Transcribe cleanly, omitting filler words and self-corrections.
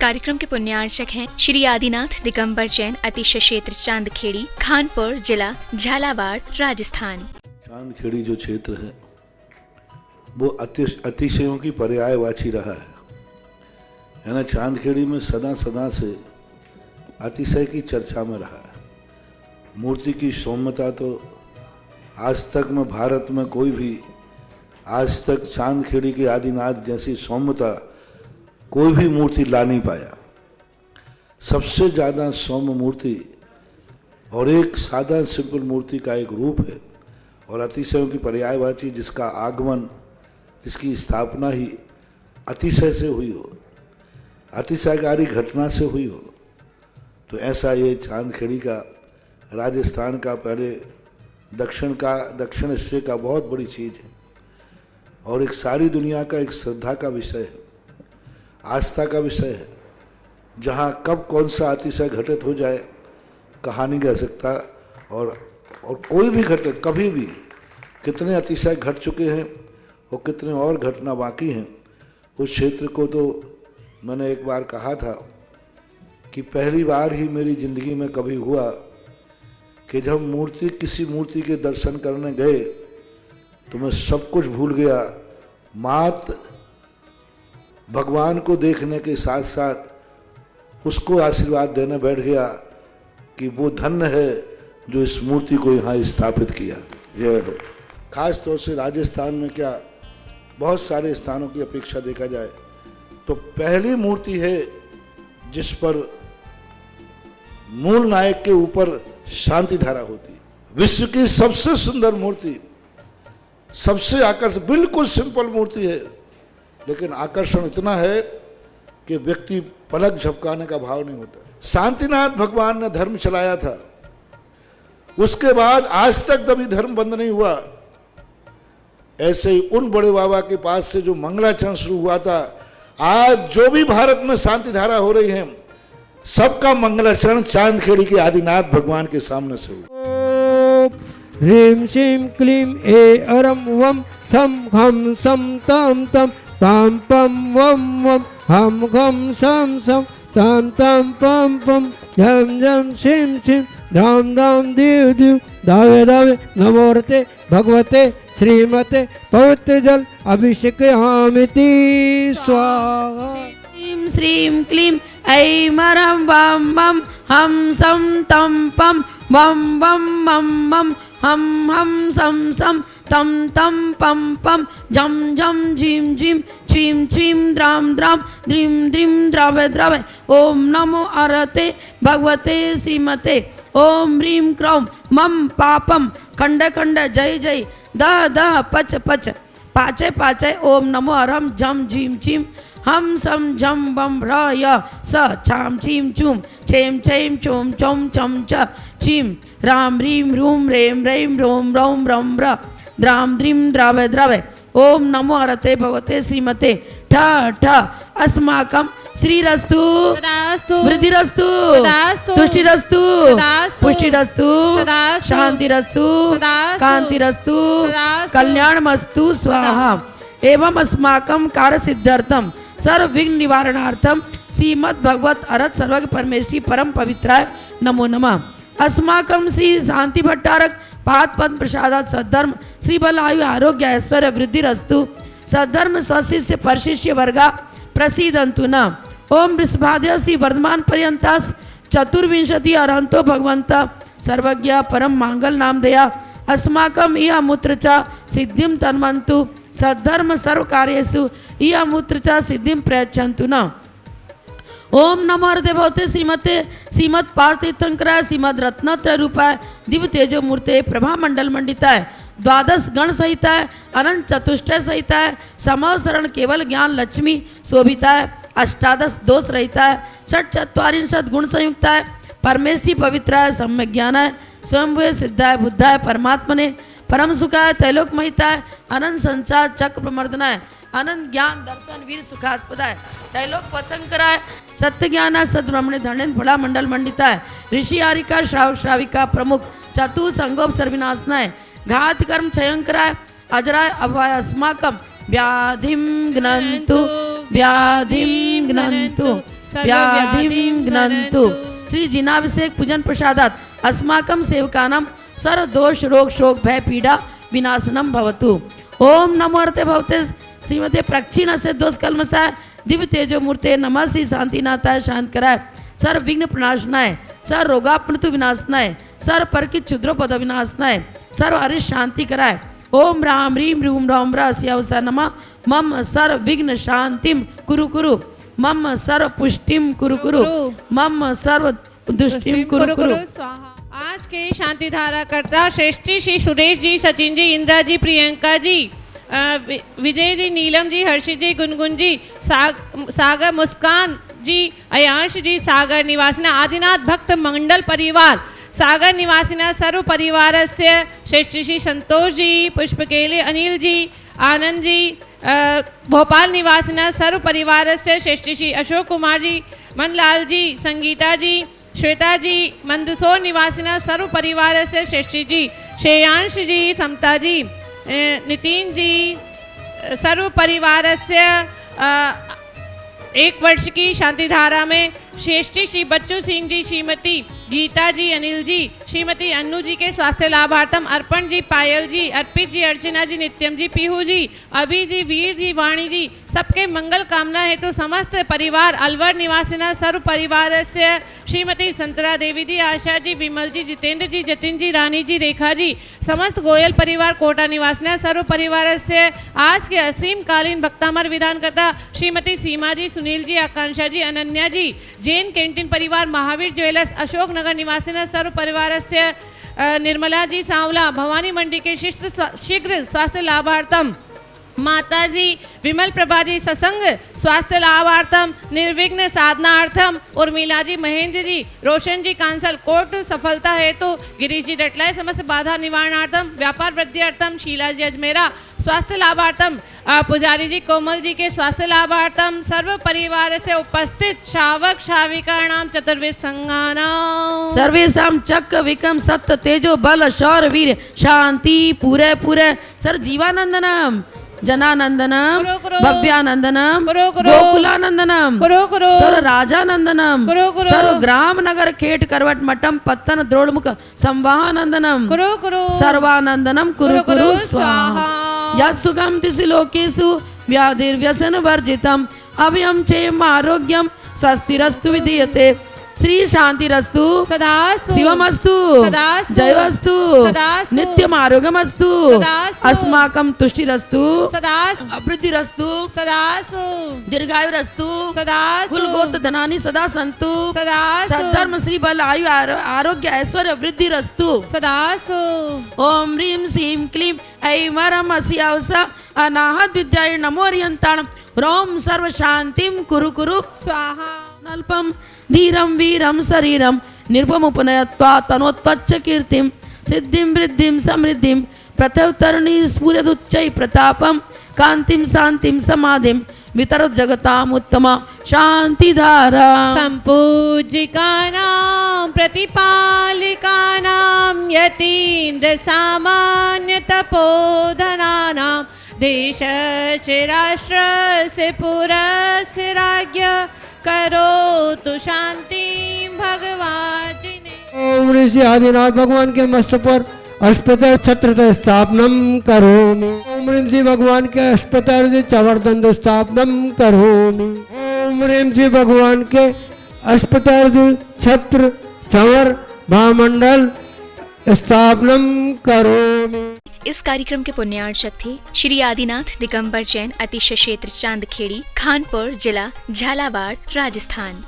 कार्यक्रम के पुण्यार्चक हैं श्री आदिनाथ दिगंबर जैन अतिशय क्षेत्र चांदखेड़ी, खानपुर जिला, झालावाड़, राजस्थान। चांदखेड़ी जो क्षेत्र है वो अतिशयों की पर्यायवाची रहा है ना। चांदखेड़ी में सदा सदा से अतिशय की चर्चा में रहा है। मूर्ति की सौम्यता तो आज तक में भारत में कोई भी आज तक चांदखेड़ी के आदिनाथ जैसी सौम्यता कोई भी मूर्ति ला नहीं पाया। सबसे ज़्यादा सौम्य मूर्ति और एक सादा सिंपल मूर्ति का एक रूप है और अतिशयों की पर्यायवाची जिसका आगमन, जिसकी स्थापना ही अतिशय से हुई हो, अतिशयकारी घटना से हुई हो, तो ऐसा ये चांदखेड़ी का राजस्थान का पहले दक्षिण हिस्से का बहुत बड़ी चीज़ है और एक सारी दुनिया का एक श्रद्धा का विषय है, आस्था का विषय है। जहाँ कब कौन सा अतिशय घटित हो जाए कहा नहीं जा सकता और कोई भी घटे कभी भी कितने अतिशय घट चुके हैं और कितने और घटना बाकी हैं। उस क्षेत्र को तो मैंने एक बार कहा था कि पहली बार ही मेरी ज़िंदगी में कभी हुआ कि जब किसी मूर्ति के दर्शन करने गए तो मैं सब कुछ भूल गया। मात भगवान को देखने के साथ साथ उसको आशीर्वाद देने बैठ गया कि वो धन्य है जो इस मूर्ति को यहाँ स्थापित किया। खास तौर से राजस्थान में क्या बहुत सारे स्थानों की अपेक्षा देखा जाए तो पहली मूर्ति है जिस पर मूल नायक के ऊपर शांति धारा होती है। विश्व की सबसे सुंदर मूर्ति, सबसे आकर्षक, बिल्कुल सिंपल मूर्ति है लेकिन आकर्षण इतना है कि व्यक्ति पलक झपकाने का भाव नहीं होता। शांतिनाथ भगवान ने धर्म चलाया था, उसके बाद आज तक कभी धर्म बंद नहीं हुआ। ऐसे ही उन बड़े बाबा के पास से जो मंगलाचरण शुरू हुआ था, आज जो भी भारत में शांति धारा हो रही है सबका मंगलाचरण चांदखेड़ी के आदिनाथ भगवान के सामने से हुआ। ह्रीं श्रीं क्लीं ए अरम वम सम हम सम तम तम ताम पम वम वम हम घम सम सम ताम तम पम पम झम झम शिम शिम धाम धाम दिव दिव दावे दावे नमोरते भगवते श्रीमते पवित्र जल अभिषेकयामिति स्वाहा। श्रीं श्रीं क्लीं ऐं अरं वं वं हम सं तं पं वं वं मं मं हम सं सं तं तं पं पं झं झं झीं झीं छीं छीं द्रां द्रां द्रीं द्रीं द्रावय द्रावय। ओम नमो अरते भगवते श्रीमते। ओम ह्रीं क्रौं मम पापम खंड खंड जय जय दह दह पच पच पाचे पाचे। ओम नमो अरहं झं झीं छीं हम सम झम बम र य स छाम छीम चूम छेम छेम चोम चोम चम च छीम राम रीम रूम रेम रेम रोम रोम रम र द्राम द्रीम द्रावय द्रावय। ओम नमो अरते भगवते श्रीमते। ठ ठ अस्माकं श्रीरस्तु वृद्धिरस्तु तुष्टिरस्तु पुष्टिरस्तु शांतिरस्तु कांतिरस्तु कल्याणमस्तु स्वाहा। एवं अस्माकं कार्य सिद्धार्थम सर्व विघ्न निवारणार्थम श्रीमद् भगवत अरहत सर्वज्ञ परमेश्वरी परम पवित्राय नमो नमः। अस्माकं श्री शांति भट्टारक पाद पद्म प्रसादात सद्धर्म श्री बल आयु आरोग्य ऐश्वर्य वृद्धिरस्तु सद्धर्म स्वशिष्य परशिष्य वर्गा प्रसीदन्तु न। ओम वृषभाद्य श्री वर्धमान पर्यंतास चतुर्विंशति अरहंतो भगवंत सर्वज्ञ परम मांगल नाम दया अस्माकं इह मूत्र च सिद्धिं तन्वन्तु सद्धर्म सर्व कार्येषु इह मूत्र च सिद्धिं प्रयच्छन्तु न। ओम नमो हरते भगवते श्रीमते श्रीमद पार्थतीर्थंकराय श्रीमद रत्नत्रय रूपाय दिव्य तेजो मूर्ते प्रभा मंडल मंडिताय द्वादश गण सहिताय अनंत चतुष्टय सहिताय समवसरण केवल ज्ञान लक्ष्मी शोभिताय अष्टादश दोष रहिताय षट चत्वारिंशत् गुण संयुक्ताय परमेश्वरी पवित्राय सम्यक ज्ञानाय स्वयंभुवे सिद्धाय बुद्धाय परमात्मने परम सुखाय त्रैलोक महिताय अनंत संचार चक्र प्रमर्दनाय अनंत ज्ञान दर्शन वीर सुखास्पदाय त्रैलोक वसंकराय सत्य ज्ञान सद्ब्रह्मणे धनेन्द्र फला मंडल मंडिताय ऋषि आरिका श्राव श्राविका प्रमुख चतु संगोप सर्विनाशनाय घात कर्म क्षयंकराय अजराय अभय अस्माकं व्याधिं घ्नन्तु व्याधिं घ्नन्तु। श्री जिनाभिषेक पूजन प्रसादात् अस्माकं सेवकानां सर्वदोष रोग शोक भय पीड़ा विनाशनम भवतु। ओम नमो अर्थे भवते श्रीमते प्रक्षिण से दोष कलमसाय दिव्य तेजो मूर्ते नमः श्री शांतिनाथाय शांत कराय सर्व विघ्न प्रणाशनाय सर्व रोगापनतु विनाशनाय सर्व परकित क्षुद्रोपद विनाशनाय सर्व हरि शांति कराय। ओम राम ह्रीम रूम राम रास्यावसा नमः मम सर्व विघ्न शांतिम कुरु कुरु मम सर्व पुष्टिम कुरु कुरु मम सर्व दुष्टिम कुरु कुरु। आज के शांति धारा करता श्रेष्ठी श्री सुरेश जी, सचिन जी, इंदिरा जी, प्रियंका जी, विजय जी, नीलम जी, हर्षित जी, गुनगुन जी, सागर, मुस्कान जी, अयांश जी, सागर निवासिना आदिनाथ भक्त मंडल परिवार सागर निवासिना सर्व परिवारस्य श्रेष्ठी श्री संतोष जी, पुष्पकेले अनिल जी, आनंद जी, भोपाल निवासिना सर्व परिवारस्य श्रेष्ठी श्री अशोक कुमार जी, मनलाल जी, संगीता जी, श्वेता जी, मंदसौर निवासिना सर्व परिवारस्य श्रेष्ठी जी, श्रेयांश जी, समता जी, नितिन जी, सर्व परिवारस्य 1 वर्ष की शांति धारा में श्रेष्ठी श्री बच्चू सिंह जी, श्रीमती गीता जी, अनिल जी, श्रीमती अन्नू जी के स्वास्थ्य लाभार्थम अर्पण जी, पायल जी, अर्पित जी, अर्चना जी, नित्यम जी, पीहू जी, अभी जी, वीर जी, वाणी जी, सबके मंगल कामना हेतु समस्त परिवार अलवर निवासिना सर्व परिवार से श्रीमती संतरा देवी जी, आशा जी, विमल जी, जितेंद्र जी, जतिन जी, रानी जी, रेखा जी, समस्त गोयल परिवार कोटा निवासिना सर्व परिवार से आज के असीम कालीन भक्तामर विधान करता श्रीमती सीमा जी, सुनील जी, आकांक्षा जी, अनन्या जी, जैन कैंटीन परिवार, महावीर ज्वेलर्स, अशोक नगर निवासिना सर्व परिवार से निर्मला जी, सांवला, भवानी मंडी के शीघ्र स्वास्थ्य लाभार्थम माता जी, विमल प्रभा जी, सत्संग स्वास्थ्य लाभार्थम निर्विघ्न साधनार्थम उर्मिला जी, महेंद्र जी, रोशन जी, कांसल कोर्ट सफलता हेतु गिरीश जी, डटलाय समस्त बाधा निवारणार्थम व्यापार वृद्धि अर्थम शीला जी, अजमेरा स्वास्थ्य लाभार्थम पुजारी जी, कोमल जी के स्वास्थ्य लाभार्थम सर्व परिवार से उपस्थित श्रावक श्राविकाणाम चतुर्वेद संघानाम सर्वेषां चक्र विक्रम सत्य तेजो बल शौर्य वीर शांति पूरे पूरे sir जीवानंदनम जनानंदनम Bhavyanandanam गोकुलानंदनम sir Rajanandanam sir ग्राम नगर खेट करवट मठम पत्तन द्रोणमुख संवाहानंदनम सर्वानंदनम कुरु कुरु स्वाहा। यत्सुखम तिसु लोकेषु व्याधिर्व्यसन वर्जितम अभयम चेम आरोग्यम स्वस्तिरस्तु विधीयते। श्री शांतिरस्तु सदास्तु शिवमस्तु सदास्तु जयस्तु सदास्तु नित्यम आरोग्यमस्तु सदास्तु अस्माकं तुष्टिरस्तु सदास्तु अभिवृद्धिरस्तु सदास्तु दीर्घायुरस्तु सदास्तु कुल गोत्र धनानि सदा सन्तु सदास्तु सद्धर्म श्री बल आयु आरोग्य ऐश्वर्य वृद्धिरस्तु सदास्तु। ओम ह्रीं श्रीं क्लीं ऐं वरम अस्यावसा अनाहत विद्याय नमो अर्यन्ताणं रोम सर्व शांतिं कुरु कुरु स्वाहा। अल्पम धीरम वीरम शरीरम निर्भमुपनयत्वा तनोत्पच्च कीर्तिं सिद्धिं वृद्धिं समृद्धिं प्रत्यवतरणी स्फुरदुच्चै प्रतापम कांतिं शांतिं समाधिं वितरत जगताम उत्तमा शांतिधारा। संपूजिकानां प्रतिपालिकानां यतीन्द्र सामान्य तपोधनानां देशस्य राष्ट्रस्य पुरस्य राज्ञ करोतु शांति भगवान जी ने। ओम ऋषि आदिनाथ भगवान के मस्तक पर अष्टोत्तर छत्र स्थापनम करोमि। ओम ऋषि भगवान के अष्टोत्तर चवर्दंड स्थापनम करोमि। ओम ऋषि भगवान के अष्टोत्तर छत्र चवर भामंडल स्थापनम करोमि। इस कार्यक्रम के पुण्यार्चक थे श्री आदिनाथ दिगंबर जैन, अतिशय क्षेत्र चांदखेड़ी, खानपुर जिला, झालावाड़, राजस्थान।